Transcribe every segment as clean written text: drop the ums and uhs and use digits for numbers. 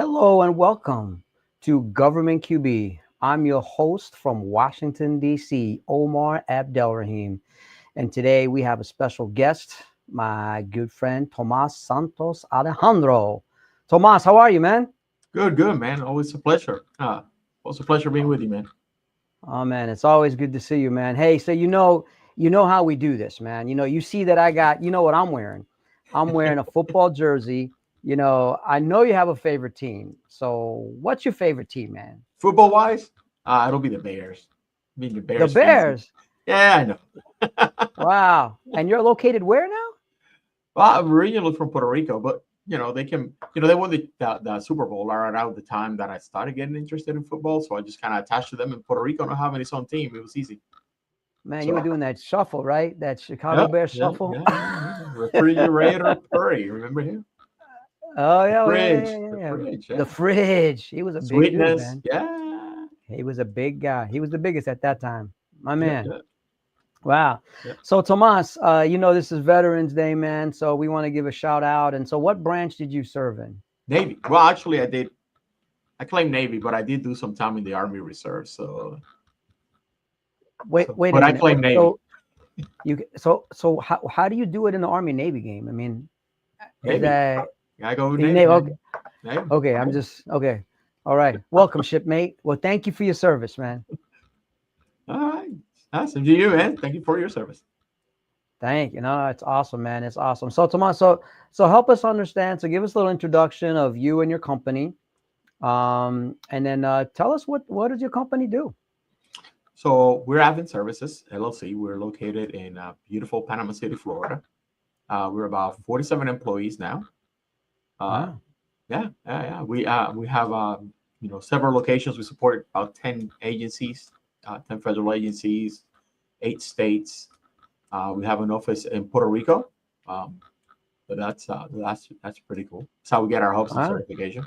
Hello and welcome to Government QB. I'm your host from Washington, D.C., Omar Abdelrahim. And today we have a special guest, my good friend Tomas Santos Alejandro. Tomas, how are you, man? Good, man. Always a pleasure. Always a pleasure being with you, man. Oh man, it's always good to see you, man. Hey, so you know how we do this, man. You see that I got, you know what I'm wearing. I'm wearing a football jersey. I know you have a favorite team. So what's your favorite team, man? Football wise, it'll be the Bears. Being the The Bears fan. Bears. Yeah, I know. Wow. And you're located where now? Well, I'm originally from Puerto Rico, but they can, they won the Super Bowl around the time that I started getting interested in football. So I just kind of attached to them. In Puerto Rico, not having its own team, it was easy. Man, you were So doing that shuffle, right? That Chicago yeah, Bears yeah, shuffle. yeah, yeah, yeah. Refrigerator Perry, remember him? Oh The yeah, oh, yeah, yeah, fridge, yeah, the yeah. fridge, The yeah. fridge. He was a big dude, Sweetness, man. yeah, He was a big guy. He was the biggest at that time. My yeah, man. yeah, Wow. yeah. So Tomas, this is Veterans Day, man. So we want to give a shout out. And so what branch did you serve in? Navy. Well, actually, I did. I claim Navy, but I did do some time in the Army Reserve. So, Wait a but I minute. claim Navy. So how do you do it in the Army Navy game? I mean, is Navy. that I go with you Navy, Navy? Okay, man. Navy. okay. I'm Navy. just okay. All right. Welcome, shipmate. Well, thank you for your service, man. All right. Awesome to you, man. Thank you for your service. Thank you. No, it's awesome, man. It's awesome. So Tomas, so help us understand. So give us a little introduction of you and your company. And then tell us what does your company do? So we're Advent Services LLC. We're located in beautiful Panama City, Florida. We're about 47 employees now. Uh, Wow. yeah. We have several locations. We support about 10 agencies, 10 federal agencies, 8 states. We have an office in Puerto Rico, um, but that's pretty cool. That's how we get our Hubson Wow. certification.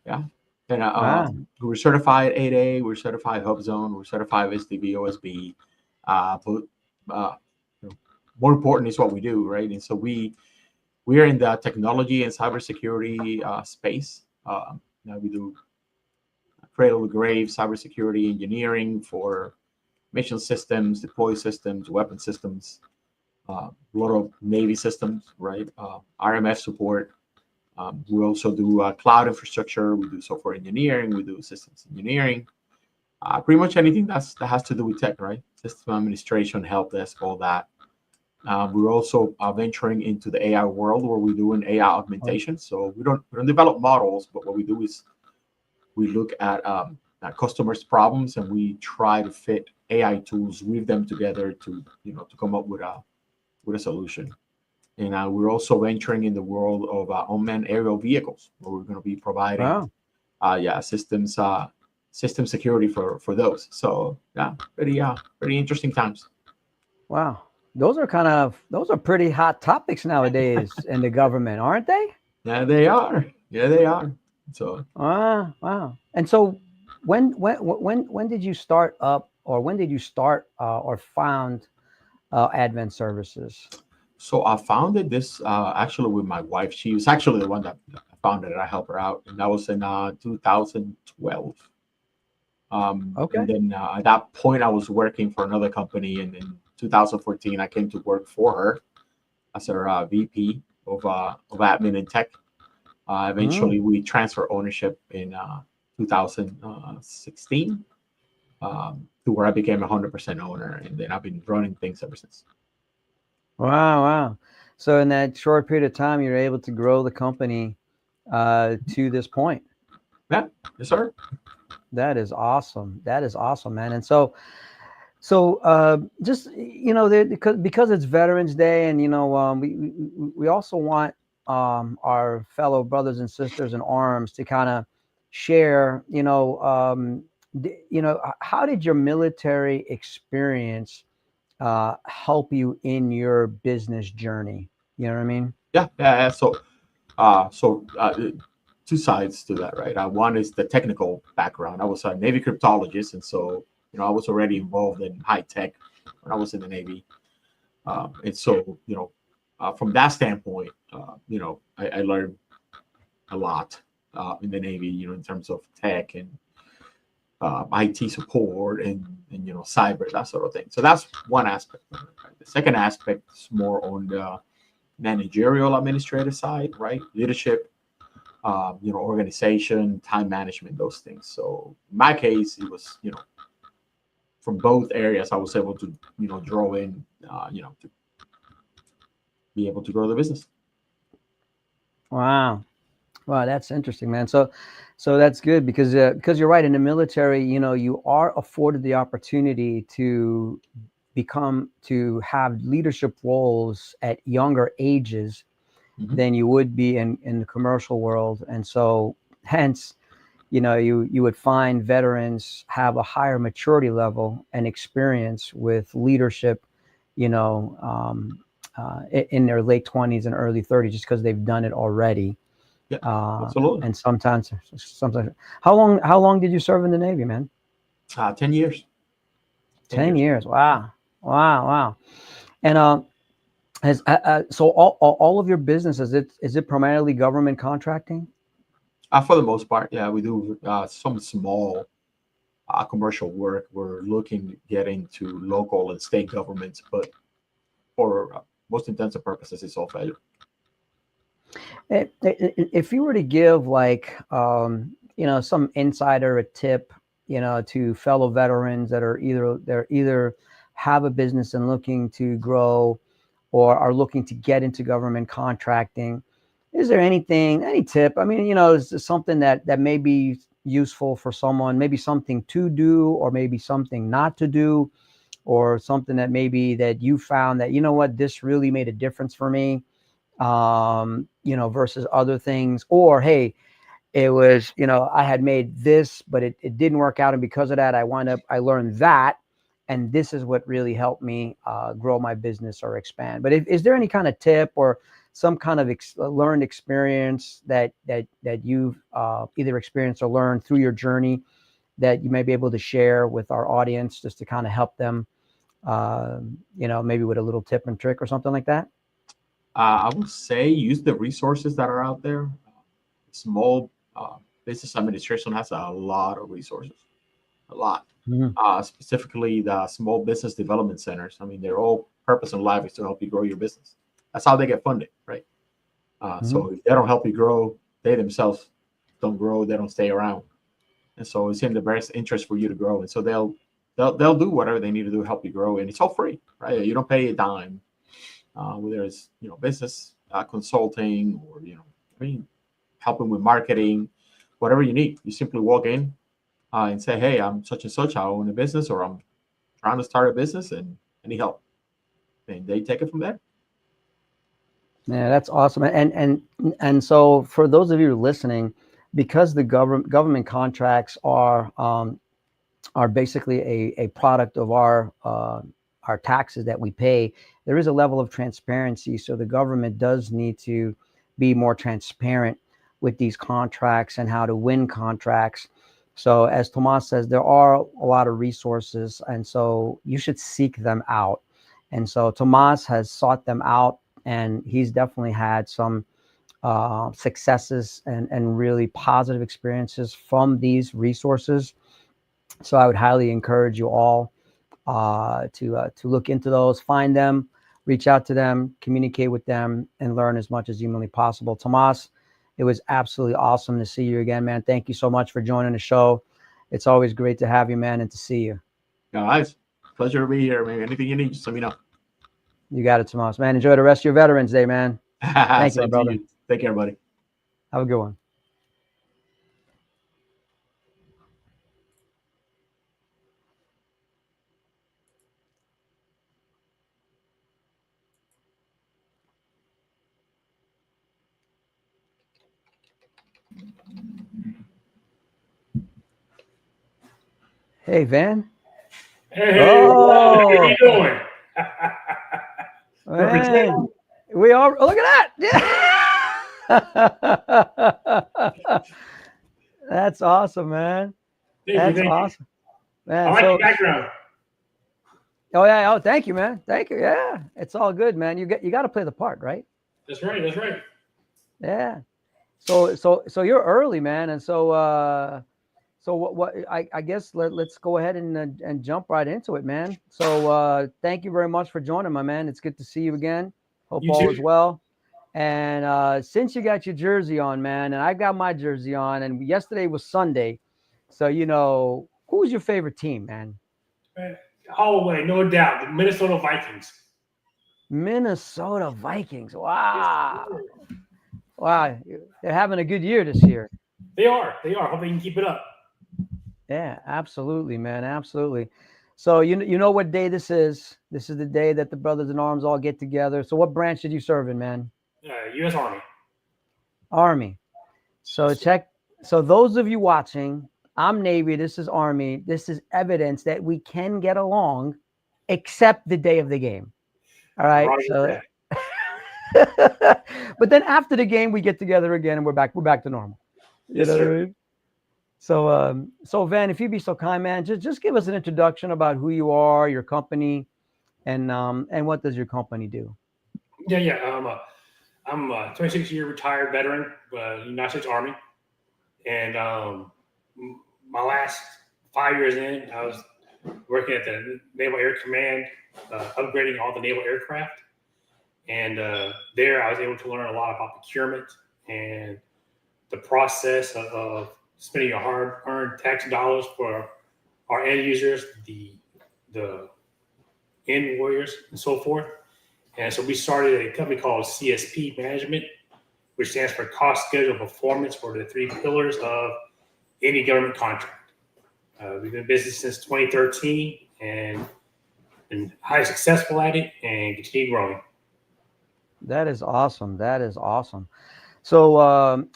Yeah, and Wow. we're certified 8A. We're certified Hub Zone. We're certified SDB OSB. But uh, you know, more important is what we do, right? And so we are in the technology and cybersecurity space. Now we do cradle to grave cybersecurity engineering for mission systems, deploy systems, weapon systems, a lot of Navy systems, right? RMF support. We also do cloud infrastructure. We do software engineering. We do systems engineering. Pretty much anything that has to do with tech, right? System administration, help desk, all that. We're also venturing into the AI world where we do an AI Oh, augmentation. So we don't develop models, but what we do is we look at customers' problems and we try to fit AI tools, weave them together to come up with a solution. And we're also venturing in the world of unmanned aerial vehicles, where we're going to be providing, wow. systems, system security for those. So yeah, pretty interesting times. Wow. Those are pretty hot topics nowadays in the government, aren't they? Yeah, they are. Yeah, they are. So Wow. And so when did you start up or when did you start or found Advent Services? so I founded this actually with my wife. She was actually the one that founded it. I helped her out, and that was in 2012. And Okay. then at that point, I was working for another company, and in 2014, I came to work for her as her VP of admin and tech. Eventually, Mm. we transferred ownership in 2016 to where I became 100% owner, and then I've been running things ever since. Wow. So in that short period of time, you're able to grow the company to this point. Yeah, yes, sir. That is awesome. That is awesome, man. And so just because it's Veterans Day, and we also want our fellow brothers and sisters in arms to kind of share. How did your military experience help you in your business journey? You know what I mean? Yeah. So two sides to that, right? One is the technical background. I was a Navy cryptologist, and so I was already involved in high tech when I was in the Navy. And so from that standpoint, I learned a lot. in the Navy, in terms of tech and IT support and cyber, that sort of thing. So that's one aspect. The second aspect is more on the managerial administrative side, right? Leadership, organization, time management, those things. So in my case, it was, from both areas, I was able to, draw in, to be able to grow the business. Wow. Wow, that's interesting, man. So that's good because you're right. In the military, you are afforded the opportunity to have leadership roles at younger ages Mhm. than you would be in the commercial world, and so hence, you would find veterans have a higher maturity level and experience with leadership, you know, um, in their late 20s and early 30s, just because they've done it already. Yeah, absolutely. And sometimes, how long did you serve in the Navy, man? 10 years. 10 10 years. years. Wow. Wow. Wow. And so all of your business, is it primarily government contracting? For the most part, yeah, we do some small commercial work. We're looking to get into local and state governments, but for most intents and purposes, it's all federal. If you were to give like some insider a tip, to fellow veterans that are either have a business and looking to grow or are looking to get into government contracting, is there any tip? I mean, is there something that may be useful for someone, maybe something to do or maybe something not to do, or something that maybe that you found that, what, this really made a difference for me, versus other things, or hey, it was, I had made this, but it didn't work out. And because of that, I learned that. And this is what really helped me grow my business or expand. But is there any kind of tip or some kind of learned experience that you've either experienced or learned through your journey that you may be able to share with our audience just to kind of help them, maybe with a little tip and trick or something like that? I would say use the resources that are out there. Small business administration has a lot of resources, a lot. Mhm. Specifically, the small business development centers. I mean, their whole purpose in life is to help you grow your business. That's how they get funded, right? Mhm. So if they don't help you grow, they themselves don't grow. They don't stay around, and so it's in the best interest for you to grow. And so they'll do whatever they need to do to help you grow, and it's all free, right? You don't pay a dime. Whether it's business consulting or I mean helping with marketing, whatever you need. You simply walk in and say, "Hey, I'm such and such. I own a business, or I'm trying to start a business, and I need help." And they take it from there. Yeah, that's awesome. And so for those of you listening, because the government contracts are basically a product of our taxes that we pay, there is a level of transparency. So the government does need to be more transparent with these contracts and how to win contracts. So as Tomas says, there are a lot of resources, and so you should seek them out. And so Tomas has sought them out, and he's definitely had some successes and really positive experiences from these resources. So I would highly encourage you all to look into those, find them, reach out to them, communicate with them, and learn as much as humanly possible. Tomas, it was absolutely awesome to see you again, man. Thank you so much for joining the show. It's always great to have you, man, and to see you. Guys, pleasure to be here. Maybe anything you need, just let me know. You got it, Tomas, man. Enjoy the rest of your Veterans Day, man. Thank you, my Same to brother. you. Take care, buddy. Have a good one. Hey, Van. Hey, Robbie, how you Oh, doing? man. Represent. We all look at that. That's awesome, man. Thank you, That's thank you. awesome, I man. like your So, background. oh yeah, oh thank you, man. Thank you. Yeah, it's all good, man. You got to play the part, right? That's right, that's right. Yeah. So you're early, man, and so what I guess let's go ahead and jump right into it, man. So thank you very much for joining, my man. It's good to see you again. Hope You all is too. well. And since you got your jersey on, man, and I got my jersey on, and yesterday was Sunday, so who's your favorite team, man? Oh, wait, no doubt. The Minnesota Vikings. Minnesota Vikings. Yes, Wow, sir. wow, they're having a good year this year. They are. They are. Hope they can keep it up. Yeah, absolutely, man, absolutely. So you know what day this is? This is the day that the brothers in arms all get together. So what branch did you serve in, man? U.S. Army. Army. So check. So those of you watching, I'm Navy. This is Army. This is evidence that we can get along, except the day of the game. All I'm right. right with So, that. but then after the game, we get together again, and we're back. We're back to normal. You Yes, know what I sir. mean? So Van, if you'd be so kind, man, just give us an introduction about who you are, your company, and what does your company do? Yeah, yeah. I'm a 26-year retired veteran, United States Army, and my last 5 years in, I was working at the Naval Air Command, upgrading all the naval aircraft. And there, I was able to learn a lot about procurement and the process of spending your hard-earned tax dollars for our end users, the end warriors, and so forth. And so we started a company called CSP Management, which stands for Cost Schedule Performance for the three pillars of any government contract. We've been in business since 2013 and been highly successful at it and continue growing. That is awesome. That is awesome. So,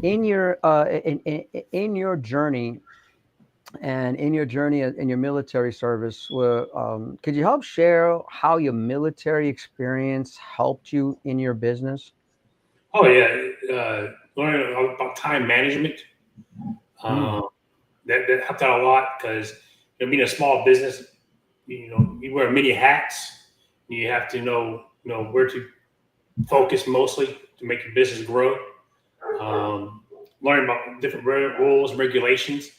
in your journey and in your journey in your military service, could you help share how your military experience helped you in your business? Oh yeah, learning about time management. Mm, Um, that helped out a lot because being a small business, you wear many hats. You have to know where to focus mostly to make your business grow. Um, Learning about different rules and regulations,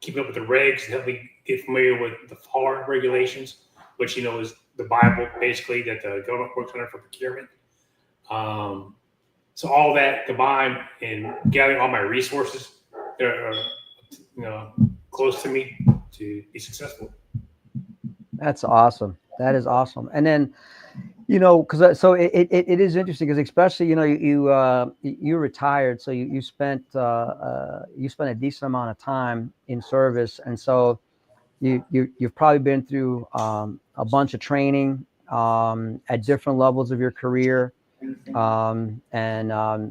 keeping up with the regs, help me get familiar with the FAR regulations, which is the Bible basically that the government works under for procurement. Um, so all that combined and gathering all my resources that are close to me to be successful. that's awesome. That is awesome. And then because so it is interesting because especially you retired, so you spent a decent amount of time in service, and so you've probably been through a bunch of training at different levels of your career, and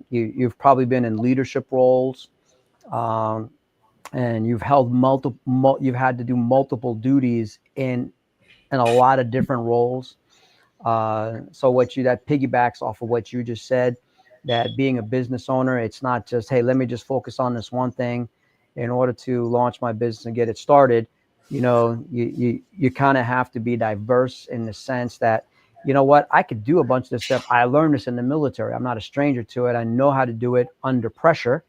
you've probably been in leadership roles, um, and you've had to do multiple duties in a lot of different roles. So that piggybacks off of what you just said, that being a business owner, it's not just, hey, let me just focus on this one thing in order to launch my business and get it started. You kind of have to be diverse in the sense that, you know what, I could do a bunch of this stuff. I learned this in the military. I'm not a stranger to it. I know how to do it under pressure,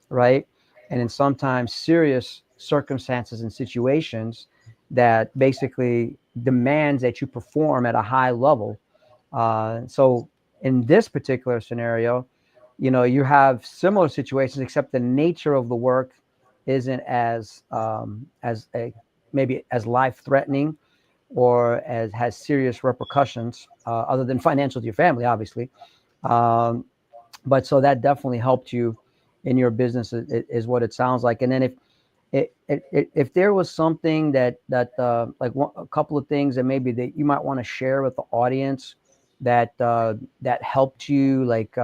right? And in sometimes serious circumstances and situations that basically demands that you perform at a high level. So in this particular scenario, you have similar situations, except the nature of the work isn't maybe as life threatening or as has serious repercussions, other than financial to your family, obviously. Um, but so that definitely helped you in your business, is what it sounds like. And then if there was something like a couple of things that maybe that you might want to share with the audience that helped you, like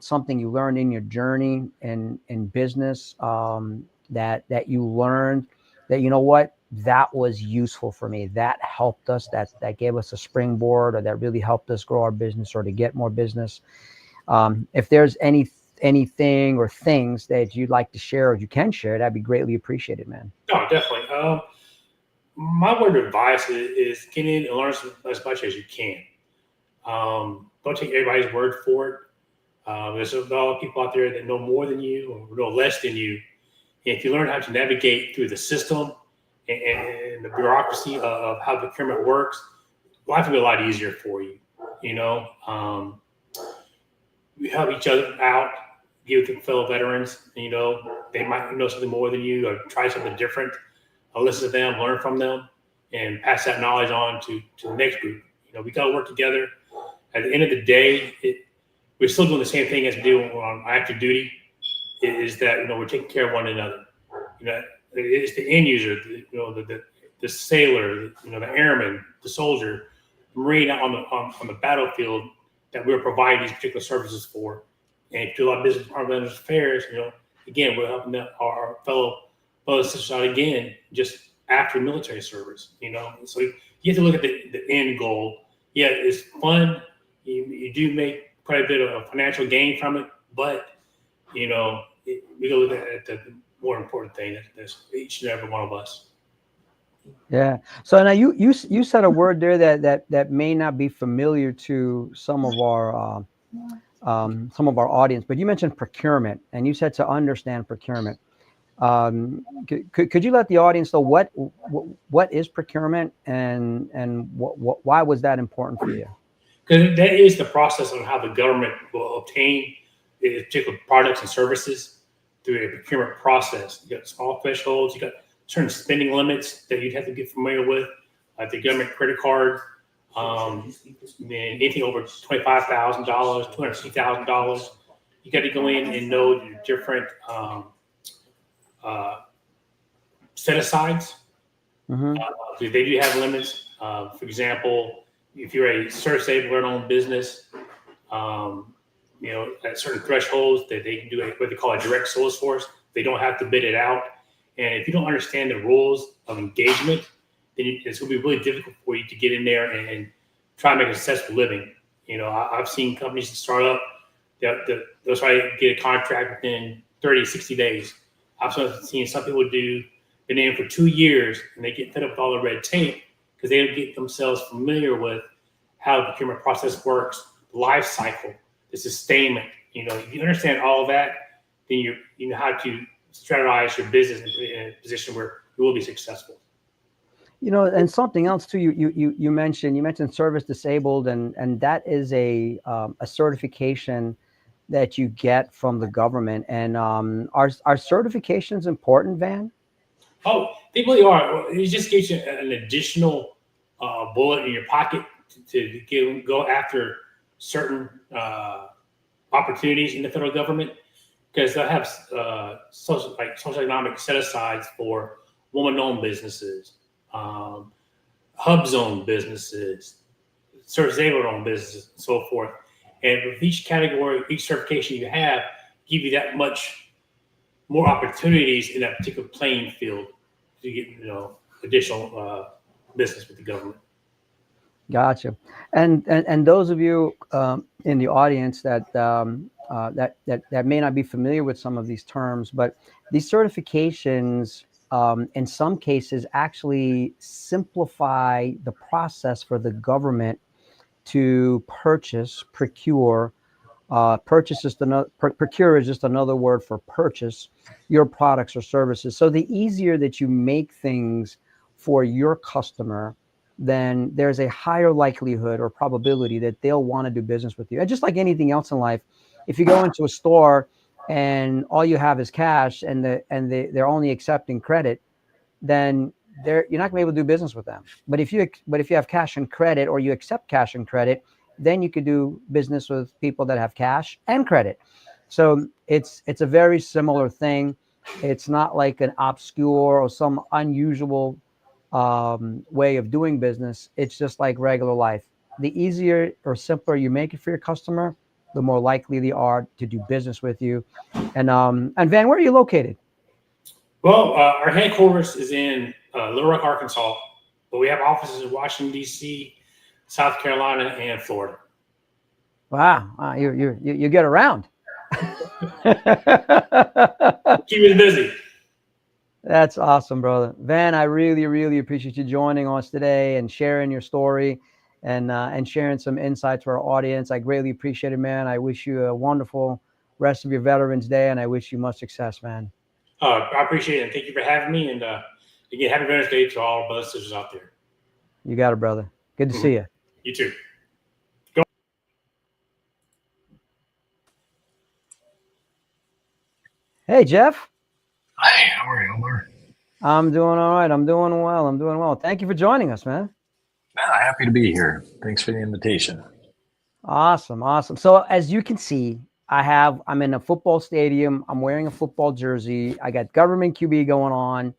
something you learned in your journey in business, that you learned that, what, that was useful for me, that helped us, that gave us a springboard, or that really helped us grow our business or to get more business. If there's anything or things that you'd like to share or you can share, that'd be greatly appreciated, man. No, definitely. My word of advice is get in and learn as much as you can. Don't take everybody's word for it. There's a lot of people out there that know more than you or know less than you. And if you learn how to navigate through the system and the bureaucracy of how procurement works, life will be a lot easier for you. You know, we help each other out, give with fellow veterans. You know, they might know something more than you or try something different. Listen to them, learn from them, and pass that knowledge on to the next group. You know, we got to work together. At the end of the day, we're still doing the same thing as we do on active duty. Is that, you know, we're taking care of one another. You know, it's the end user, you know, the sailor, you know, the airman, the soldier, the Marine on the battlefield that we're providing these particular services for. And to our business Department of Affairs, you know, again, we're helping our fellow brothers and sisters out again just after military service. You know, so you have to look at the end goal. Yeah, it's fun. You do make quite a bit of financial gain from it, but you know, we go look at the more important thing. That's each and every one of us. Yeah. So now you said a word there that may not be familiar to some of our audience, but you mentioned procurement, and you said to understand procurement. Could you let the audience know what is procurement and why was that important for you? Because that is the process on how the government will obtain particular products and services through a procurement process. You got small thresholds, you got certain spending limits that you'd have to get familiar with, like the government credit card, then anything over $25,000, $250,000. You got to go in and know your different set-asides. Mm-hmm. They do have limits. For example, if you're a service-able learn-owned business, you know, at certain thresholds that they can do what they call a direct sole source. They don't have to bid it out. And if you don't understand the rules of engagement, then it's going to be really difficult for you to get in there and try to make a successful living. You know, I've seen companies that start up, they'll try to get a contract within 30, 60 days. I've seen some people been in for 2 years and they get fed up with all the red tape because they don't get themselves familiar with how the procurement process works, the life cycle, the sustainment. You know, if you understand all of that, then you know how to strategize your business in a position where you will be successful. You know, and something else too. You mentioned service disabled, and that is a certification that you get from the government. And are certifications important, Van? Oh, they really are. It just gives you an additional bullet in your pocket to go after certain opportunities in the federal government, because they'll have socioeconomic set-asides for woman-owned businesses, hub zone businesses, service-able-owned businesses, and so forth. And with each category, each certification you have, give you that much more opportunities in that particular playing field to get, you know, additional business with the government. Gotcha. And those of you in the audience that may not be familiar with some of these terms, but these certifications in some cases actually simplify the process for the government to procure. Procure is just another word for purchase your products or services. So the easier that you make things for your customer, then there's a higher likelihood or probability that they'll want to do business with you. And just like anything else in life, if you go into a store and all you have is cash and they're only accepting credit, then you're not gonna be able to do business with them. But if you have cash and credit, or you accept cash and credit, then you could do business with people that have cash and credit. So it's a very similar thing. It's not like an obscure or some unusual way of doing business. It's just like regular life. The easier or simpler you make it for your customer, the more likely they are to do business with you. And Van, where are you located? Well, our headquarters is in Little Rock, Arkansas, but we have offices in Washington, D.C., South Carolina, and Florida. Wow, you get around. Keep us busy. That's awesome, brother. Van, I really, really appreciate you joining us today and sharing your story and sharing some insights for our audience. I greatly appreciate it, man. I wish you a wonderful rest of your Veterans Day, and I wish you much success, man. I appreciate it. And thank you for having me. And again, happy Veterans Day to all brothers and sisters out there. You got it, brother. Good to see you. You too. Hey, Jeff. Hi, how are you, Omar? I'm doing all right. I'm doing well. Thank you for joining us, man. Yeah, happy to be here. Thanks for the invitation. Awesome. So as you can see, I'm in a football stadium. I'm wearing a football jersey. I got government QB going on.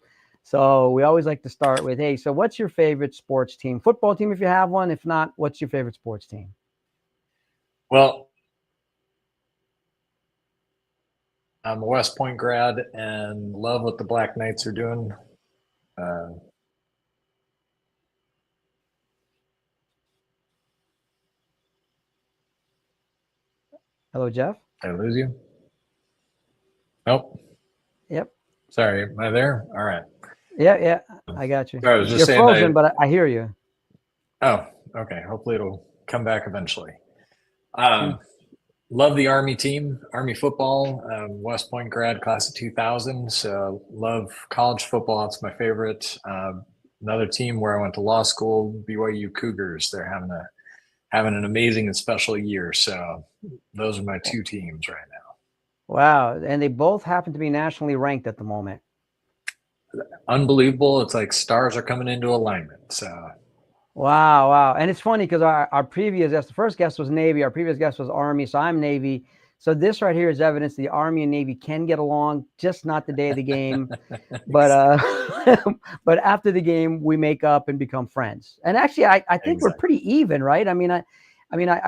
So we always like to start with, hey, so what's your favorite sports team? Football team, if you have one. If not, what's your favorite sports team? Well, I'm a West Point grad and love what the Black Knights are doing. Hello, Jeff. Did I lose you? Nope. Yep. Sorry, am I there? All right. Yeah, I got you. Sorry, I was just You're saying frozen, but I hear you. Oh, okay. Hopefully it'll come back eventually. Love the Army team, Army football, West Point grad, class of 2000. So love college football. It's my favorite. Another team where I went to law school, BYU Cougars. They're having an amazing and special year. So those are my two teams right now. Wow. And they both happen to be nationally ranked at the moment. Unbelievable. It's like stars are coming into alignment. So Wow. And it's funny because our previous guest, the first guest was Navy, our previous guest was Army, so I'm Navy. So this right here is evidence the Army and Navy can get along, just not the day of the game. But but after the game, we make up and become friends. And actually, I think we're pretty even, right? I mean,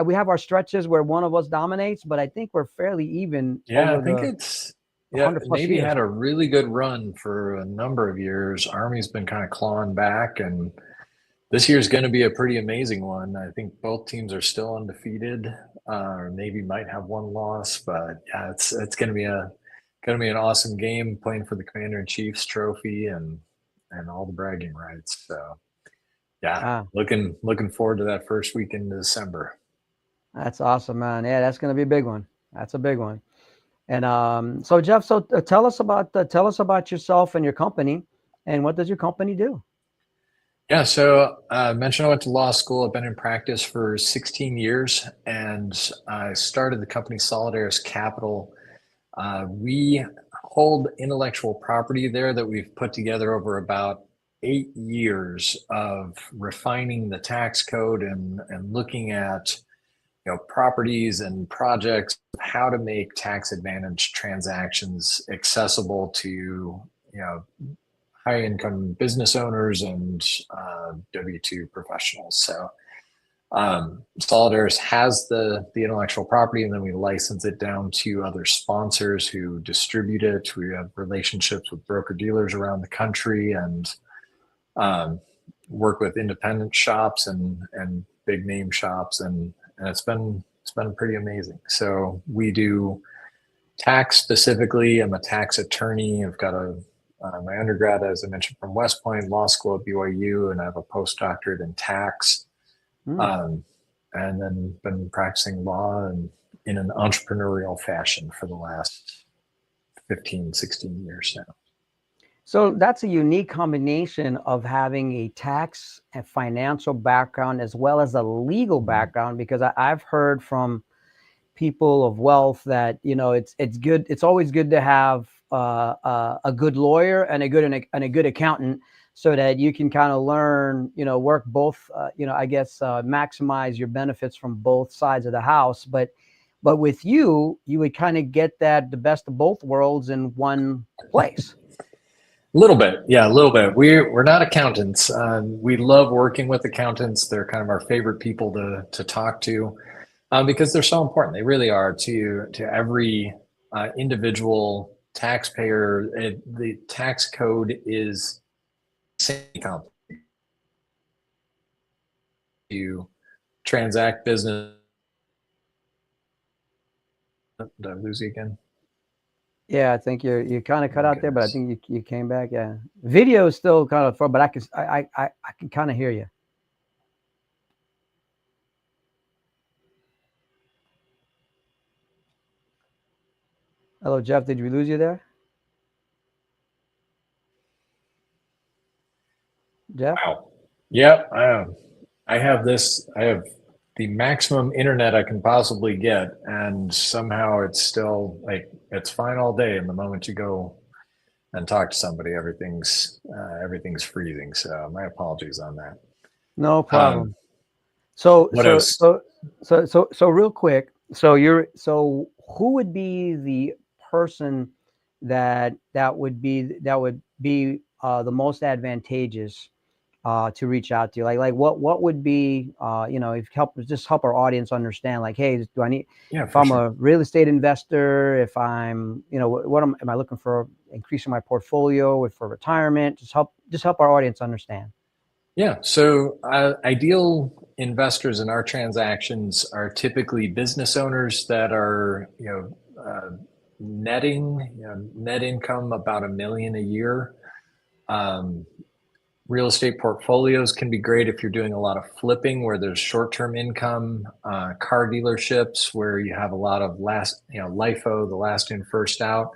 we have our stretches where one of us dominates, but I think we're fairly even. Yeah, I think it's Navy years. had a really good run for a number of years. Army's been kind of clawing back, and this year's going to be a pretty amazing one. I think both teams are still undefeated. Navy might have one loss, but yeah, it's going to be an awesome game, playing for the Commander-in-Chief's trophy and all the bragging rights. So yeah, looking forward to that first week in December. That's awesome, man. Yeah, that's going to be a big one. That's a big one. And so Jeff, tell us about yourself and your company, and what does your company do? Yeah, so I mentioned I went to law school. I've been in practice for 16 years, and I started the company Solidaris Capital. We hold intellectual property there that we've put together over about 8 years of refining the tax code and looking at properties and projects, how to make tax advantage transactions accessible to high income business owners and W-2 professionals. So Solidaris has the intellectual property, and then we license it down to other sponsors who distribute it. We have relationships with broker dealers around the country, and work with independent shops and big name shops, and it's been pretty amazing. So we do tax specifically. I'm a tax attorney. I've got my undergrad, as I mentioned, from West Point, law school at BYU, and I have a postdoctorate in tax. And then been practicing law and in an entrepreneurial fashion for the last 15, 16 years now. So that's a unique combination of having a tax and financial background as well as a legal background, because I've heard from people of wealth that, it's good. It's always good to have a good lawyer and a good accountant, so that you can kind of learn, work both, maximize your benefits from both sides of the house. But with you would kind of get the best of both worlds in one place. A little bit. We're not accountants. We love working with accountants. They're kind of our favorite people to talk to, because they're so important. They really are to every individual taxpayer. The tax code is complicated to transact business. Did I lose you again? Yeah, I think you kind of cut out there, but I think you came back. Yeah, video is still kind of far, but I can kind of hear you. Hello, Jeff. Did we lose you there? Jeff? Wow. Yeah, I have this. I have the maximum internet I can possibly get, and somehow it's still like it's fine all day. And the moment you go and talk to somebody, everything's freezing. So my apologies on that. No Um, problem. So, what else? real quick. So who would be the person that would be the most advantageous to reach out to you? Like what would be if help our audience understand, like, hey, do I need, Yeah, if for I'm sure. a real estate investor, if I'm, am I looking for, increasing my portfolio with for retirement? Just help our audience understand. Yeah. So ideal investors in our transactions are typically business owners that are, netting, net income about $1 million a year. Um, Real estate portfolios can be great if you're doing a lot of flipping where there's short-term income, car dealerships where you have a lot of LIFO, the last in, first out.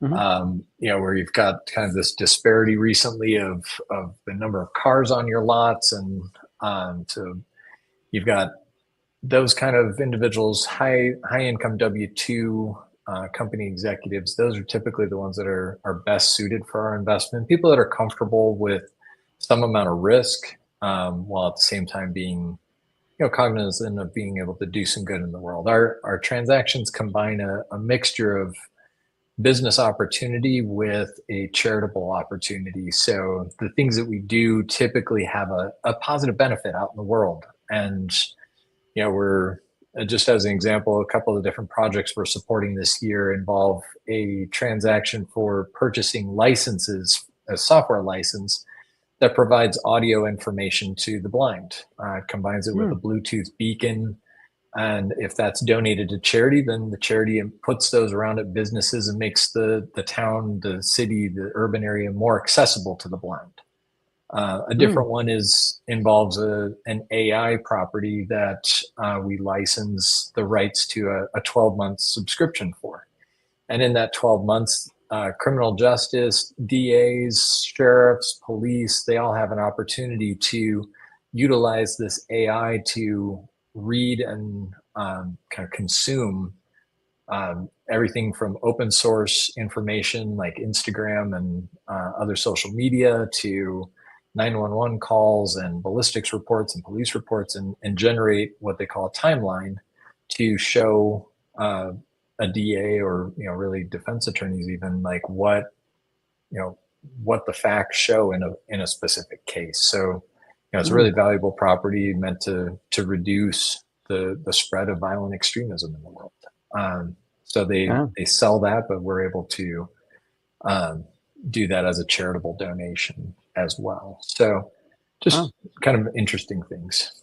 Mhm. Where you've got kind of this disparity recently of the number of cars on your lots, and so you've got those kind of individuals, high income W-2 company executives. Those are typically the ones that are best suited for our investment. People that are comfortable with some amount of risk, while at the same time being cognizant of being able to do some good in the world. Our transactions combine a mixture of business opportunity with a charitable opportunity. So the things that we do typically have a positive benefit out in the world. And, we're just as an example, a couple of different projects we're supporting this year involve a transaction for purchasing licenses, a software license that provides audio information to the blind, combines it with a Bluetooth beacon. And if that's donated to charity, then the charity puts those around at businesses and makes the town, the city, the urban area more accessible to the blind. A different one involves an AI property that we license the rights to a 12-month subscription for. And in that 12 months, criminal justice, DAs, sheriffs, police, they all have an opportunity to utilize this AI to read and kind of consume everything from open source information like Instagram and other social media to 911 calls and ballistics reports and police reports, and generate what they call a timeline to show a DA or really defense attorneys even like what the facts show in a specific case. So it's a really valuable property meant to reduce the spread of violent extremism in the world. So they sell that, but we're able to do that as a charitable donation as well. So just kind of interesting things.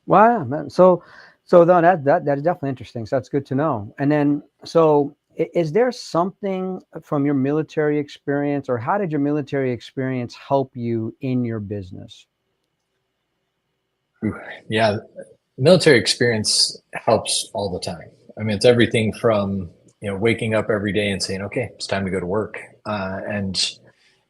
Wow, man. So no, that is definitely interesting. So that's good to know. And then, so is there something from your military experience, or how did your military experience help you in your business? Yeah, military experience helps all the time. I mean, it's everything from waking up every day and saying, "Okay, it's time to go to work,"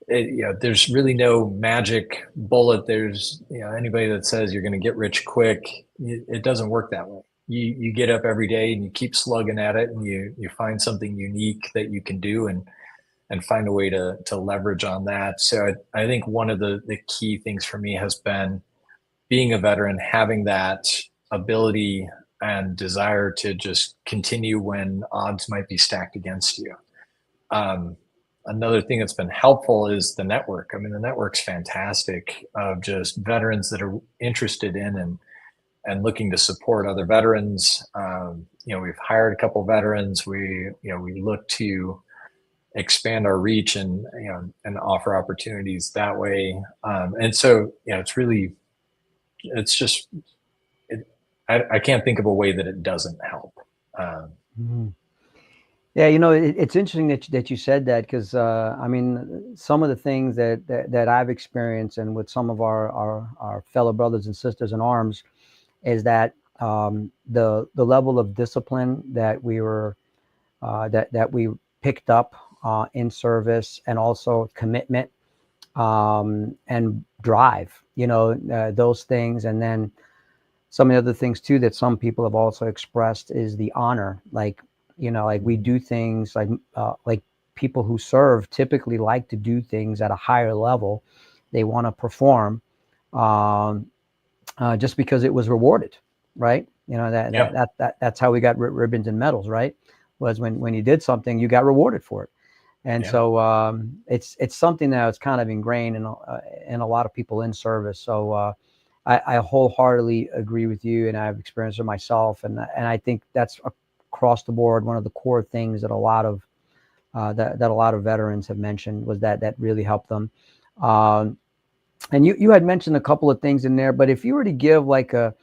there's really no magic bullet. There's anybody that says you're going to get rich quick, it doesn't work that way. You get up every day and you keep slugging at it, and you find something unique that you can do, and find a way to leverage on that. So I think one of the key things for me has been being a veteran, having that ability and desire to just continue when odds might be stacked against you. Another thing that's been helpful is the network. I mean, the network's fantastic of just veterans that are interested in and looking to support other veterans. We've hired a couple veterans. We look to expand our reach and offer opportunities that way. And so, I can't think of a way that it doesn't help. Yeah, it's interesting that you said that, because I mean, some of the things that I've experienced, and with some of our fellow brothers and sisters in arms, is that the level of discipline that we picked up in service, and also commitment and drive, those things. And then some of the other things too that some people have also expressed is the honor. Like, like we do things like people who serve typically like to do things at a higher level. They want to perform just because it was rewarded, right? That's how we got ribbons and medals, right? Was when you did something, you got rewarded for it. And so it's something that's kind of ingrained in a lot of people in service. So I wholeheartedly agree with you, and I've experienced it myself, and I think that's across the board one of the core things that a lot of that a lot of veterans have mentioned, was that really helped them. And you had mentioned a couple of things in there, but if you were to give like a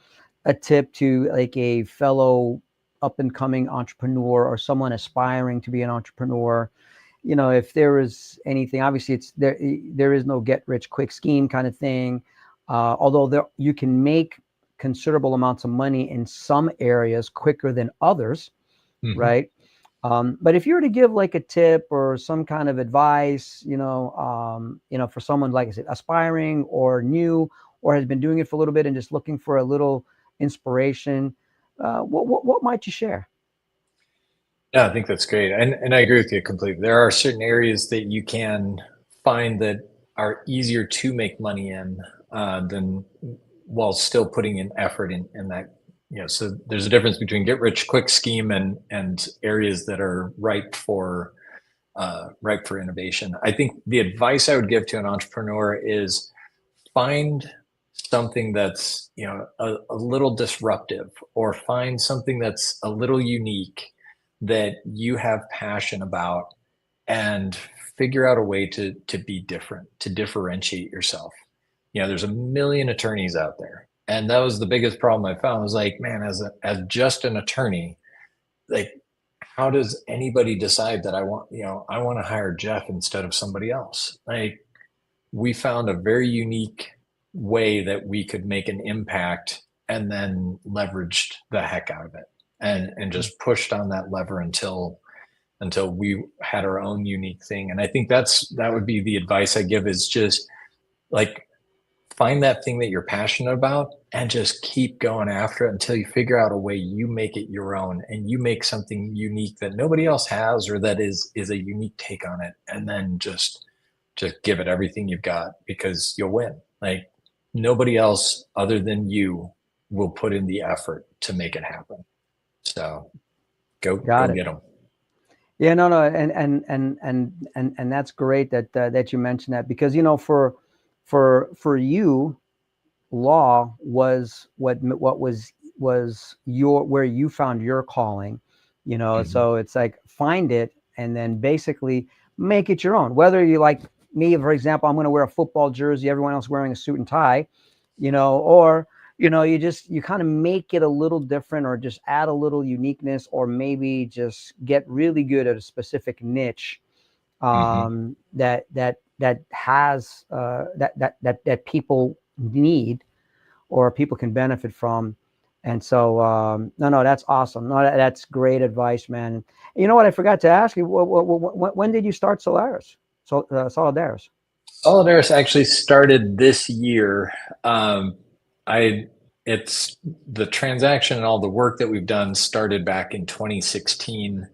tip to like a fellow up and coming entrepreneur or someone aspiring to be an entrepreneur, if there is anything, obviously there is no get rich quick scheme kind of thing. Although you can make considerable amounts of money in some areas quicker than others, right? But if you were to give like a tip or some kind of advice, for someone, like I said, aspiring or new, or has been doing it for a little bit and just looking for a little inspiration, what might you share? Yeah, I think that's great. And I agree with you completely. There are certain areas that you can find that are easier to make money in than while still putting in effort in that. So there's a difference between get rich quick scheme and areas that are ripe for innovation. I think the advice I would give to an entrepreneur is find something that's a little disruptive, or find something that's a little unique that you have passion about, and figure out a way to be different, to differentiate yourself. There's a million attorneys out there. And that was the biggest problem I found, was like, man, as just an attorney, like, how does anybody decide that I want to hire Jeff instead of somebody else? Like, we found a very unique way that we could make an impact, and then leveraged the heck out of it, and just pushed on that lever until we had our own unique thing. And I think that would be the advice I give, is just like, find that thing that you're passionate about and just keep going after it until you figure out a way you make it your own, and you make something unique that nobody else has, or that is a unique take on it. And then just give it everything you've got, because you'll win. Like, nobody else other than you will put in the effort to make it happen. So go get them. Yeah, no, and that's great that you mentioned that, because for you, law was what was your, where you found your calling, So it's like, find it and then basically make it your own. Whether you, like me, for example, I'm going to wear a football jersey, everyone else wearing a suit and tie, or you kind of make it a little different, or just add a little uniqueness, or maybe just get really good at a specific niche that has that people need, or people can benefit from. And so no, that's awesome. No, that's great advice, man. And you know what, I forgot to ask you, when did you start Solaris? Solidaris? Solidaris actually started this year. It's the transaction and all the work that we've done started back in 2016,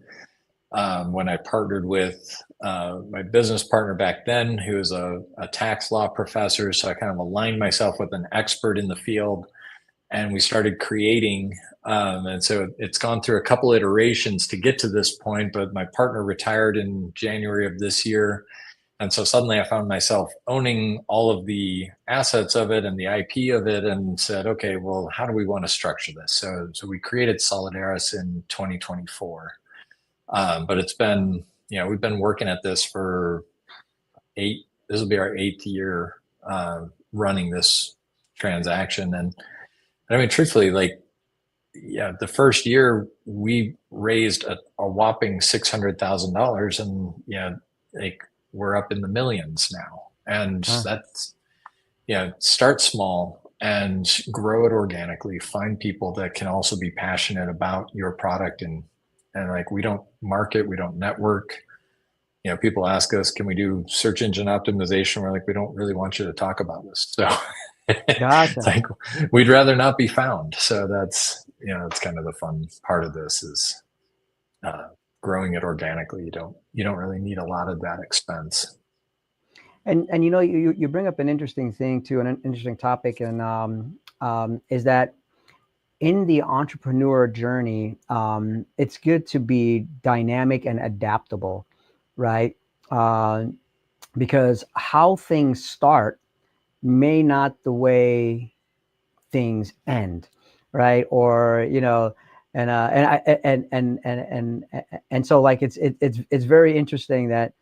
when I partnered with my business partner back then, who was a tax law professor. So I kind of aligned myself with an expert in the field, and we started creating. And so it's gone through a couple iterations to get to this point, but my partner retired in January of this year. And so suddenly I found myself owning all of the assets of it and the IP of it, and said, okay, well, how do we want to structure this? So we created Solidaris in 2024. But it's been, we've been working at this for this will be our 8th year running this transaction. And I mean, truthfully, like, the first year we raised a whopping $600,000, and like, we're up in the millions now. And that's, start small and grow it organically. Find people that can also be passionate about your product, and like, we don't market, we don't network. people ask us, can we do search engine optimization? We're like, we don't really want you to talk about this. So Gotcha. it's like, we'd rather not be found. So that's, it's kind of the fun part of this is growing it organically. You don't really need a lot of that expense. And you bring up an interesting thing too, an interesting topic, and is that in the entrepreneur journey, it's good to be dynamic and adaptable, right? Because how things start may not the way things end, right? Or and so like it's very interesting that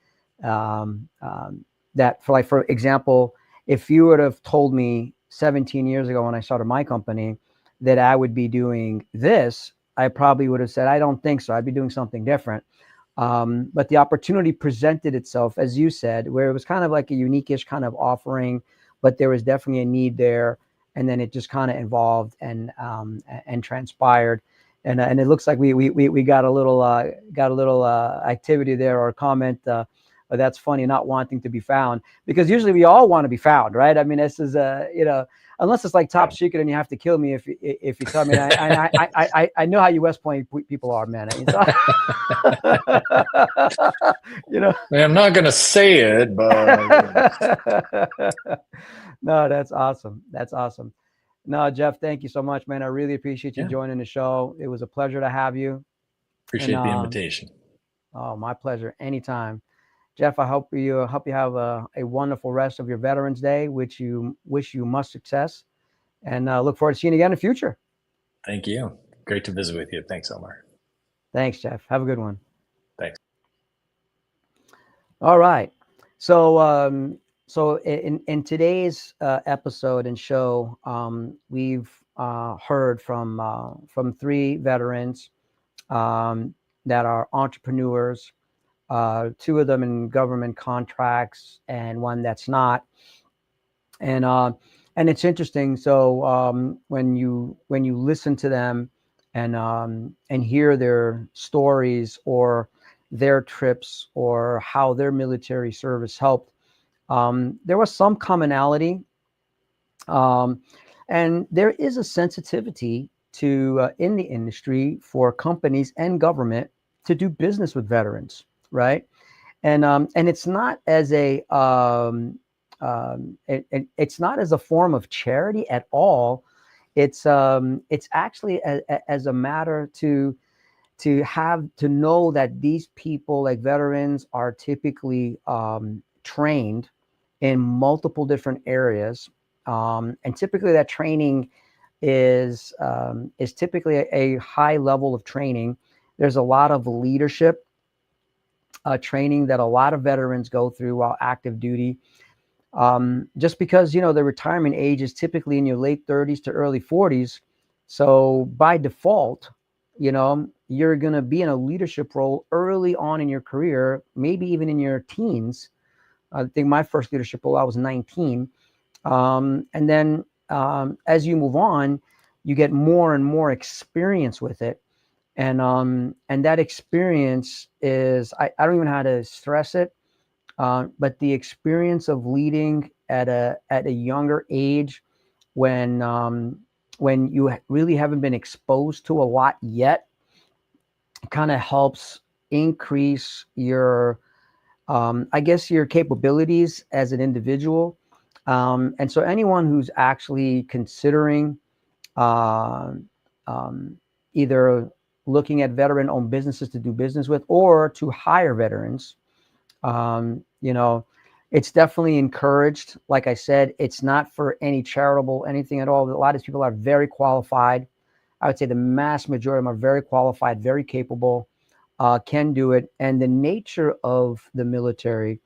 that for example, if you would have told me 17 years ago when I started my company that I would be doing this, I probably would have said, I don't think so. I'd be doing something different. But the opportunity presented itself, as you said, where it was kind of like a unique-ish kind of offering, but there was definitely a need there. And then it just kind of evolved and transpired. And it looks like we got a little activity there or comment. That's funny, not wanting to be found, because usually we all want to be found, right? I mean, this is unless it's like top secret and you have to kill me if you tell me. I know how you West Point people are, man. I'm not gonna say it, but no, that's awesome. That's awesome. No, Jeff, thank you so much, man. I really appreciate you joining the show. It was a pleasure to have you. Appreciate the invitation. Oh, my pleasure. Anytime. Jeff, I hope you have a wonderful rest of your Veterans Day, which you wish you much success, and look forward to seeing you again in the future. Thank you. Great to visit with you. Thanks, Omar. Thanks, Jeff. Have a good one. Thanks. All right. So so in today's episode and show, we've heard from 3 veterans that are entrepreneurs. 2 of them in government contracts and 1 that's not. And it's interesting. So when you listen to them and hear their stories or their trips or how their military service helped, there was some commonality, and there is a sensitivity to in the industry for companies and government to do business with veterans. Right. And it's not as it's not as a form of charity at all. It's actually as a matter to know that these people, like veterans, are typically trained in multiple different areas. And typically that training is typically a high level of training. There's a lot of leadership training that a lot of veterans go through while active duty, just because the retirement age is typically in your late 30s to early 40s. So by default, you're going to be in a leadership role early on in your career, maybe even in your teens. I think my first leadership role, I was 19. And then as you move on, you get more and more experience with it. And that experience is, I don't even know how to stress it, but the experience of leading at a younger age, when you really haven't been exposed to a lot yet, kind of helps increase your, I guess, your capabilities as an individual. And so anyone who's actually considering either looking at veteran-owned businesses to do business with or to hire veterans, it's definitely encouraged. Like I said, it's not for any charitable anything at all. A lot of these people are very qualified. I would say the mass majority of them are very qualified, very capable, can do it. And the nature of the military,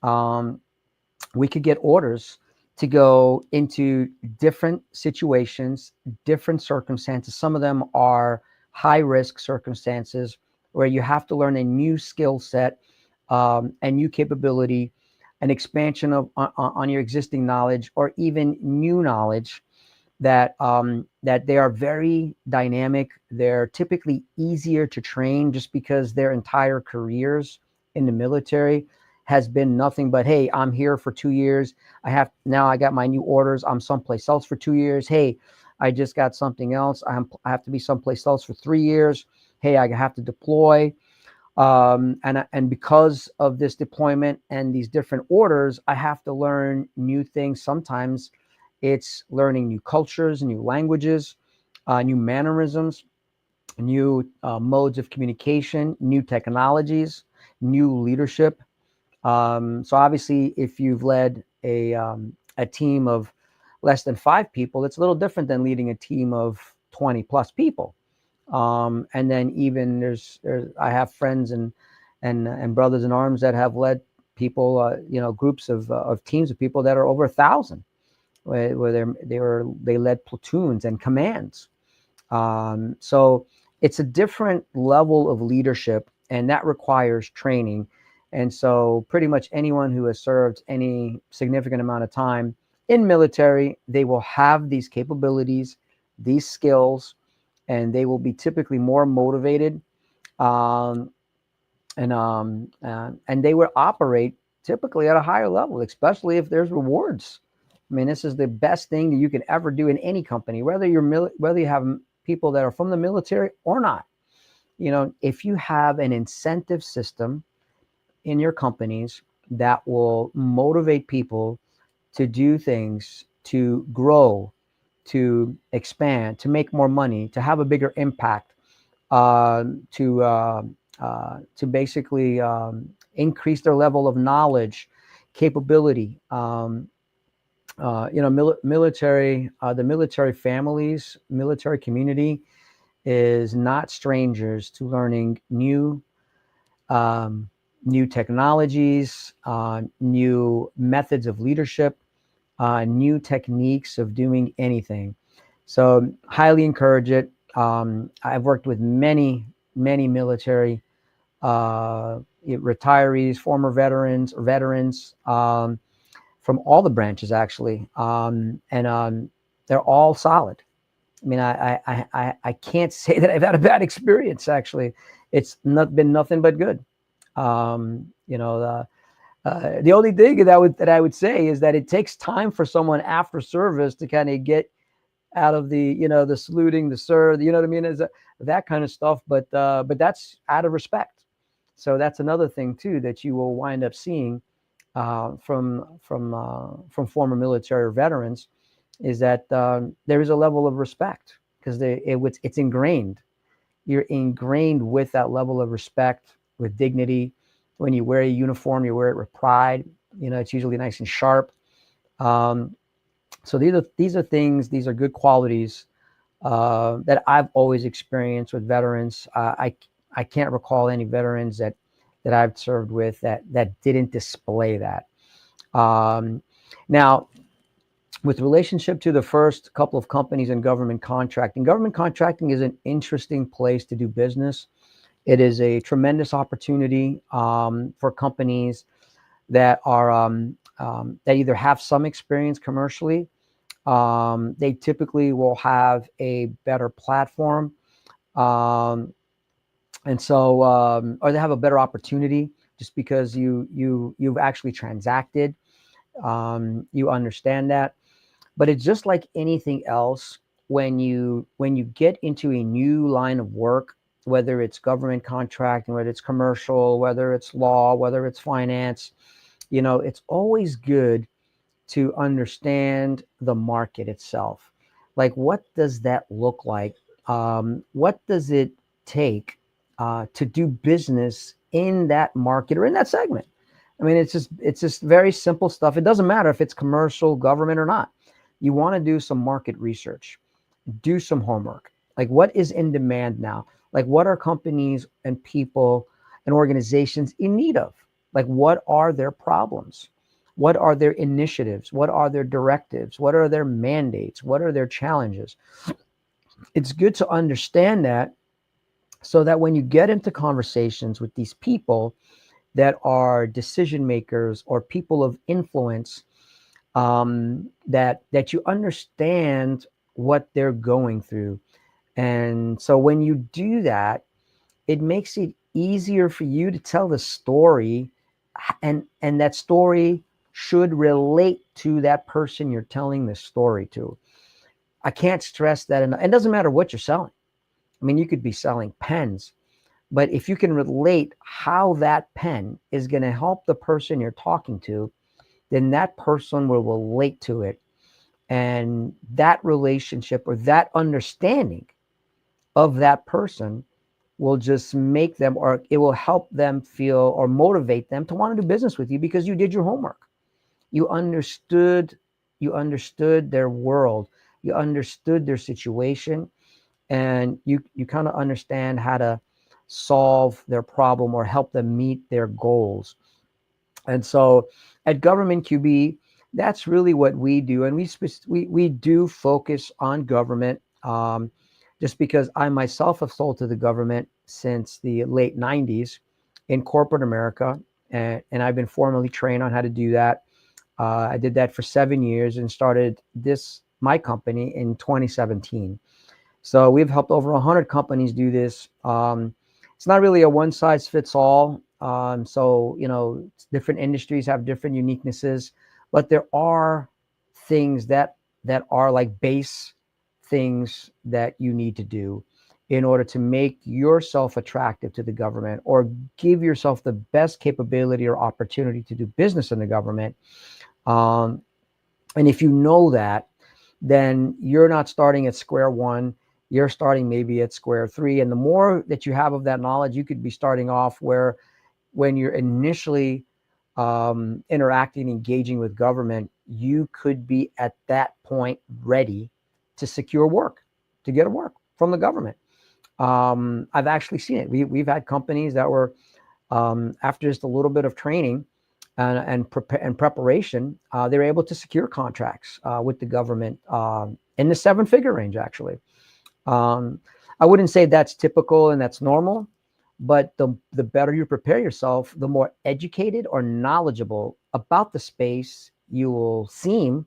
we could get orders to go into different situations, different circumstances. Some of them are high risk circumstances where you have to learn a new skill set, and new capability, an expansion of on your existing knowledge, or even new knowledge that they are very dynamic. They're typically easier to train just because their entire careers in the military has been nothing but, hey, I'm here for 2 years. I got my new orders. I'm someplace else for 2 years. Hey, I just got something else. I have to be someplace else for 3 years. Hey, I have to deploy. And because of this deployment and these different orders, I have to learn new things. Sometimes it's learning new cultures, new languages, new mannerisms, new modes of communication, new technologies, new leadership. So obviously, if you've led a team of less than 5 people, it's a little different than leading a team of 20 plus people. And then even I have friends and brothers in arms that have led people, groups of teams of people that are over 1,000, where they led platoons and commands. So it's a different level of leadership, and that requires training. And so pretty much anyone who has served any significant amount of time in military, they will have these capabilities, these skills, and they will be typically more motivated, and they will operate typically at a higher level, especially if there's rewards. I mean, this is the best thing that you can ever do in any company, whether you have people that are from the military or not. If you have an incentive system in your companies that will motivate people to do things, to grow, to expand, to make more money, to have a bigger impact, to basically increase their level of knowledge, capability. Military, the military families, military community is not strangers to learning new technologies, new methods of leadership, new techniques of doing anything. So highly encourage it. I've worked with many military retirees, former veterans, or veterans from all the branches, actually, and they're all solid. I mean, I can't say that I've had a bad experience. Actually, it's not been nothing but good. The only thing that I would say is that it takes time for someone after service to kind of get out of the saluting, the sir, you know what I mean, is that kind of stuff. But that's out of respect. So that's another thing too that you will wind up seeing from former military or veterans, is that there is a level of respect, because it's ingrained. You're ingrained with that level of respect, with dignity. When you wear a uniform, you wear it with pride. It's usually nice and sharp. So these are good qualities that I've always experienced with veterans. I can't recall any veterans that I've served with that didn't display that. Now, with relationship to the first couple of companies in government contracting is an interesting place to do business. It is a tremendous opportunity for companies that are that either have some experience commercially. They typically will have a better platform, and so or they have a better opportunity just because you've actually transacted. You understand that. But it's just like anything else. When you get into a new line of work, whether it's government contracting, whether it's commercial, whether it's law, whether it's finance, it's always good to understand the market itself. Like, what does that look like? What does it take to do business in that market or in that segment? I mean, it's just very simple stuff. It doesn't matter if it's commercial, government, or not. You want to do some market research, do some homework. Like, what is in demand now? Like, what are companies and people and organizations in need of? Like, what are their problems? What are their initiatives? What are their directives? What are their mandates? What are their challenges? It's good to understand that, so that when you get into conversations with these people that are decision makers or people of influence, that you understand what they're going through. And so when you do that, it makes it easier for you to tell the story, and that story should relate to that person you're telling the story to. I can't stress that enough. It doesn't matter what you're selling. I mean, you could be selling pens, but if you can relate how that pen is going to help the person you're talking to, then that person will relate to it. And that relationship or that understanding of that person will just make them, or it will help them feel or motivate them to want to do business with you because you did your homework. You understood their world, you understood their situation, and you kind of understand how to solve their problem or help them meet their goals. And so at Government QB, that's really what we do. And we do focus on government, just because I myself have sold to the government since the late 90s in corporate America. And I've been formally trained on how to do that. I did that for 7 years and started my company in 2017. So we've helped over 100 companies do this. It's not really a one size fits all. So, different industries have different uniquenesses, but there are things that are like base things that you need to do in order to make yourself attractive to the government or give yourself the best capability or opportunity to do business in the government. And if you know that, then you're not starting at square one. You're starting maybe at square three. And the more that you have of that knowledge, you could be starting off where when you're initially interacting, engaging with government, you could be at that point ready to secure work, to get a work from the government. I've actually seen it. We've had companies that were, after just a little bit of training and preparation, they were able to secure contracts with the government in the 7-figure range, actually. I wouldn't say that's typical and that's normal, but the better you prepare yourself, the more educated or knowledgeable about the space you will seem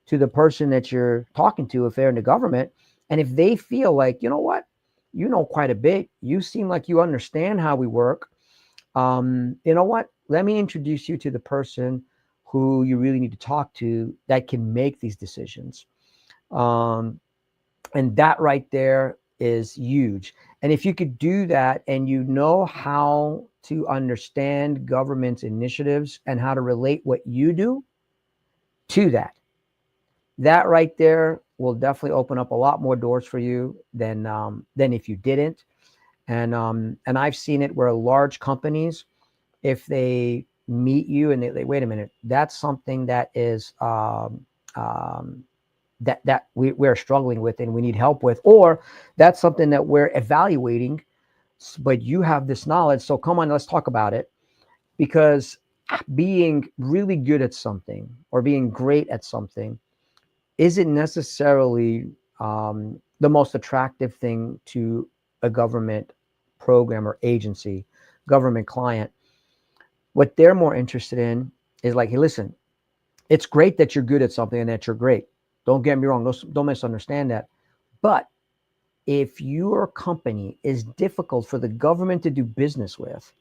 to the person that you're talking to if they're in the government. And if they feel like, you know what, you know quite a bit, you seem like you understand how we work, you know what, let me introduce you to the person who you really need to talk to that can make these decisions. And that right there is huge. And if you could do that and you know how to understand government's initiatives and how to relate what you do to that right there will definitely open up a lot more doors for you than if you didn't. And I've seen it where large companies, if they meet you and they wait a minute, that's something that is that we're struggling with and we need help with, or that's something that we're evaluating, but you have this knowledge, so come on, let's talk about it. Because being really good at something or being great at something isn't necessarily the most attractive thing to a government program or agency, government client. What they're more interested in is like, hey, listen, it's great that you're good at something and that you're great. Don't get me wrong. Don't misunderstand that. But if your company is difficult for the government to do business with,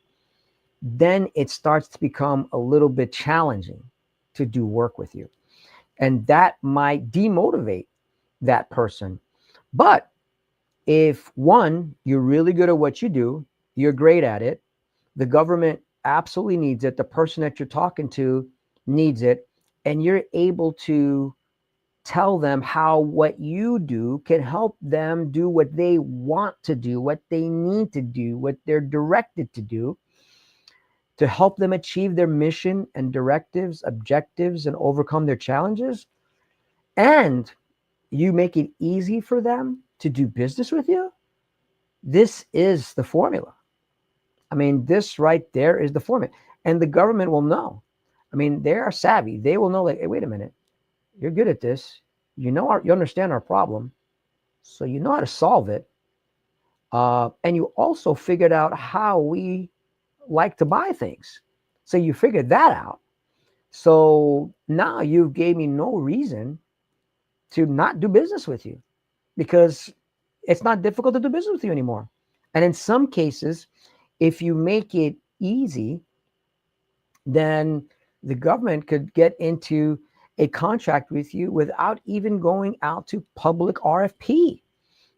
then it starts to become a little bit challenging to do work with you. And that might demotivate that person. But if one, you're really good at what you do, you're great at it, the government absolutely needs it, the person that you're talking to needs it, and you're able to tell them how what you do can help them do what they want to do, what they need to do, what they're directed to do, to help them achieve their mission and directives, objectives, and overcome their challenges. And you make it easy for them to do business with you. This is the formula. I mean, this right there is the formula. And the government will know. I mean, they are savvy. They will know, like, hey, wait a minute, you're good at this. You understand our problem. So you know how to solve it. And you also figured out how we like to buy things. So you figured that out. So now you gave me no reason to not do business with you, because it's not difficult to do business with you anymore. And in some cases, If you make it easy, then the government could get into a contract with you without even going out to public RFP,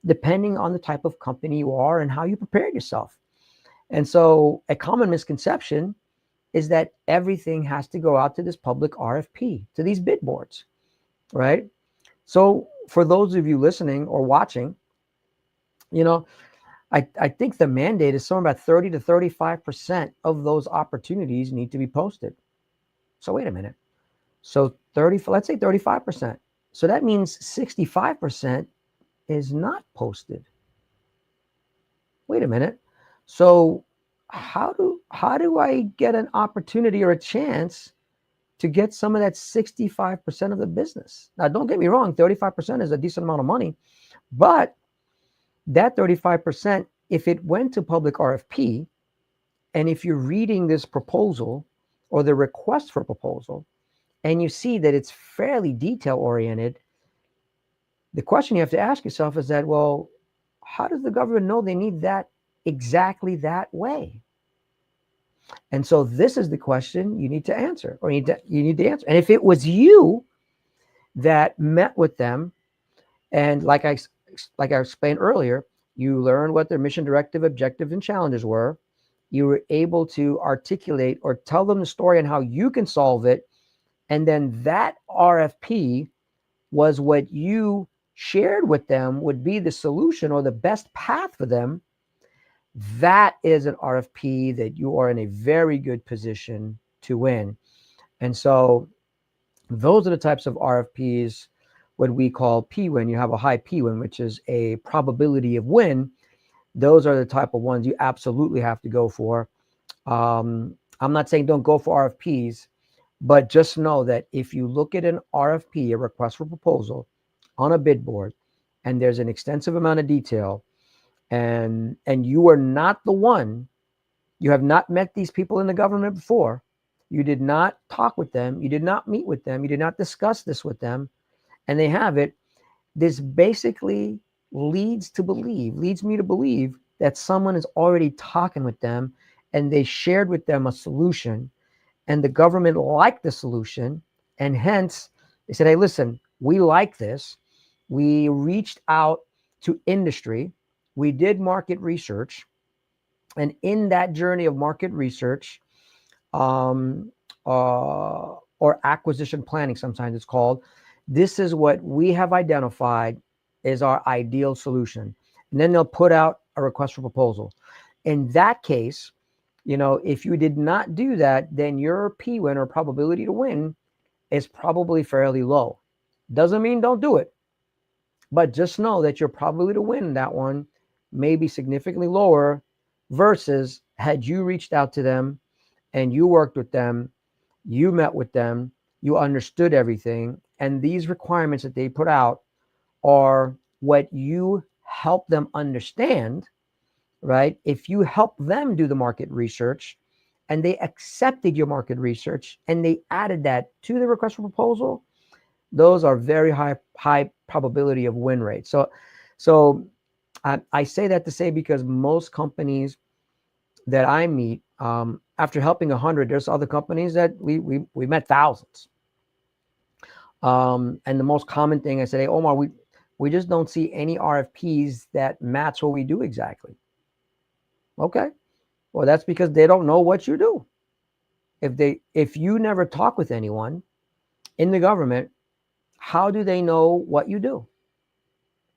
depending on the type of company you are and how you prepared yourself. And so a common misconception is that everything has to go out to this public RFP, to these bid boards, right? So for those of you listening or watching, you know, I think the mandate is somewhere about 30 to 35% of those opportunities need to be posted. So wait a minute. So let's say 35%. So that means 65% is not posted. Wait a minute. So how do I get an opportunity or a chance to get some of that 65% of the business? Now, don't get me wrong, 35% is a decent amount of money, but that 35%, if it went to public RFP, and if you're reading this proposal or the request for proposal, and you see that it's fairly detail oriented, the question you have to ask yourself is that, well, how does the government know they need that exactly that way? And so this is the question you need to answer, or you need to answer. And if it was you that met with them, and like I explained earlier, you learned what their mission, directive, objectives, and challenges were. You were able to articulate or tell them the story on how you can solve it. And then that RFP was what you shared with them would be the solution or the best path for them. That is an RFP that you are in a very good position to win. And so those are the types of RFPs, what we call P-win. You have a high P-win, which is a probability of win. Those are the type of ones you absolutely have to go for. I'm not saying don't go for RFPs, but just know that if you look at an RFP, a request for proposal, on a bid board, and there's an extensive amount of detail, and you are not the one, you have not met these people in the government before, you did not talk with them, you did not meet with them, you did not discuss this with them, and they have it, this basically leads me to believe that someone is already talking with them and they shared with them a solution, and the government liked the solution, and hence they said, hey, listen, we like this. We reached out to industry. We did market research. And in that journey of market research, or acquisition planning, sometimes it's called, this is what we have identified as our ideal solution. And then they'll put out a request for proposal. In that case, if you did not do that, then your P-win or probability to win is probably fairly low. Doesn't mean don't do it, but just know that your probability to win that one may be significantly lower versus had you reached out to them and you worked with them, you met with them, you understood everything, and these requirements that they put out are what you help them understand, right? If you help them do the market research and they accepted your market research and they added that to the request for proposal, those are very high probability of win rate. So I say that to say, because most companies that I meet, after helping 100, there's other companies that we met thousands. And the most common thing I said, hey, Omar, we just don't see any RFPs that match what we do exactly. Okay, well, that's because they don't know what you do. If you never talk with anyone in the government, how do they know what you do?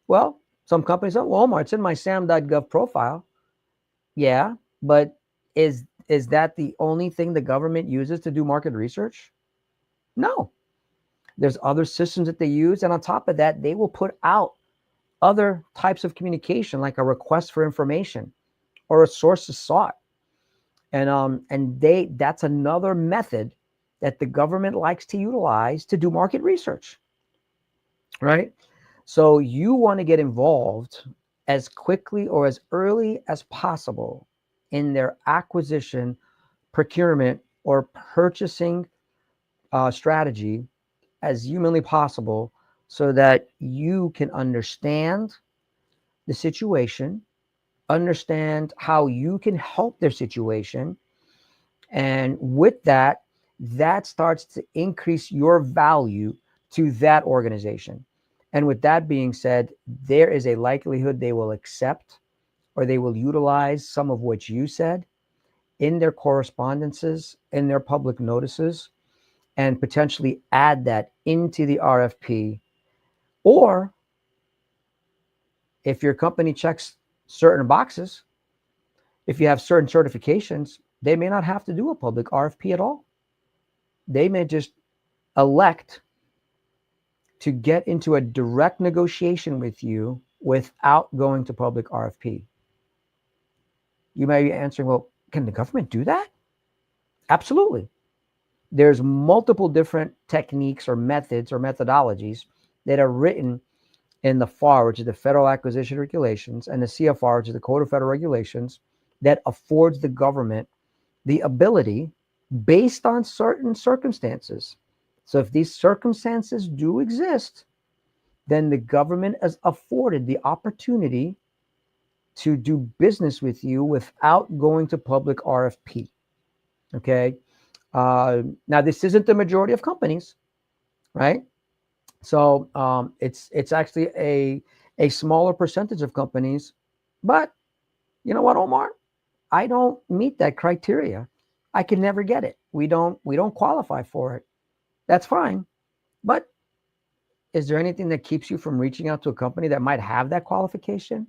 Well, some companies say, well, Omar, it's in my SAM.gov profile. Yeah, but is that the only thing the government uses to do market research? No. There's other systems that they use. And on top of that, they will put out other types of communication, like a request for information or a source is sought. And that's another method that the government likes to utilize to do market research, right? So you want to get involved as quickly or as early as possible in their acquisition, procurement, or purchasing strategy as humanly possible, so that you can understand the situation understand how you can help their situation. And with that, that starts to increase your value to that organization. And with that being said, there is a likelihood they will accept or they will utilize some of what you said in their correspondences, in their public notices, and potentially add that into the RFP. Or if your company checks certain boxes, if you have certain certifications, they may not have to do a public RFP at all. They may just elect to get into a direct negotiation with you without going to public RFP. You may be answering, well, can the government do that? Absolutely. There's multiple different techniques or methods or methodologies that are written in the FAR, which is the Federal Acquisition Regulations, and the CFR, which is the Code of Federal Regulations, that affords the government the ability based on certain circumstances. So if these circumstances do exist, then the government is afforded the opportunity to do business with you without going to public RFP. Okay. Now, this isn't the majority of companies, right? So it's actually a smaller percentage of companies. But you know what, Omar? I don't meet that criteria. I can never get it. We don't qualify for it. That's fine. But is there anything that keeps you from reaching out to a company that might have that qualification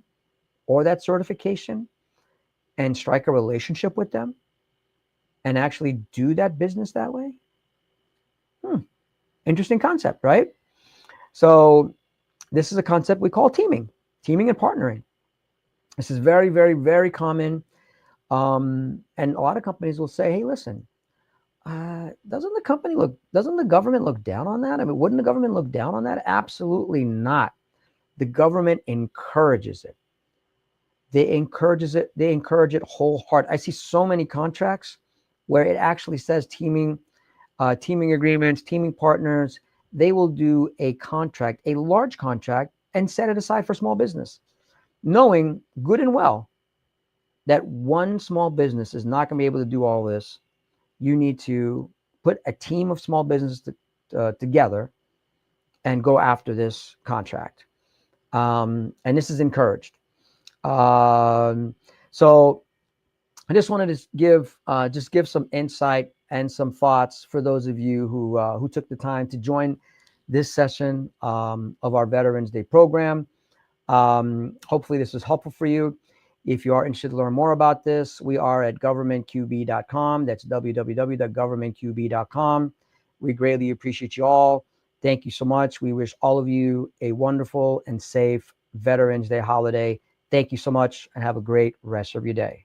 or that certification and strike a relationship with them and actually do that business that way? Interesting concept, right? So this is a concept we call teaming and partnering. This is very, very, very common. And a lot of companies will say, hey, listen, doesn't the government look down on that? I mean, wouldn't the government look down on that? Absolutely not. The government encourages it. They encourage it wholeheartedly. I see so many contracts where it actually says teaming agreements, teaming partners. They will do a contract, a large contract, and set it aside for small business, knowing good and well that one small business is not going to be able to do all this. You need to put a team of small businesses together and go after this contract. And this is encouraged. So I just wanted to give some insight and some thoughts for those of you who took the time to join this session of our Veterans Day program. Hopefully this was helpful for you. If you are interested to learn more about this, we are at governmentqb.com. That's www.governmentqb.com. We greatly appreciate you all. Thank you so much. We wish all of you a wonderful and safe Veterans Day holiday. Thank you so much and have a great rest of your day.